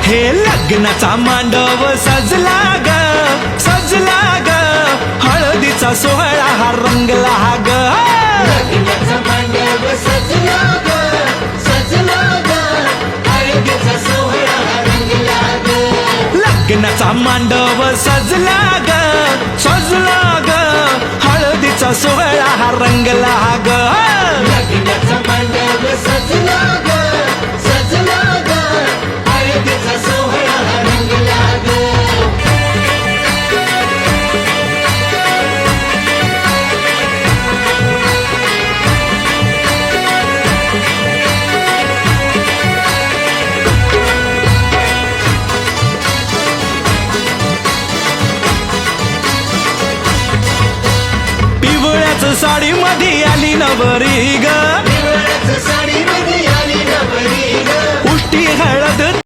हे लग्नाचा मांडव सजला ग सजला ग हळदीचा सोहळा हा रंगला ग लग्नाचा मांडव सजला ग सजला ग हळदीचा सोहळा रंगला ग लग्नाचा मांडव सजला ग सजला ग हळदीचा सोहळा हा रंगला ग लग्नाचा मांडव सजला ग सजला ग हळदीचा सोहळा रंगला ग पिवळ्याच साडी मध्ये आली नवरी ग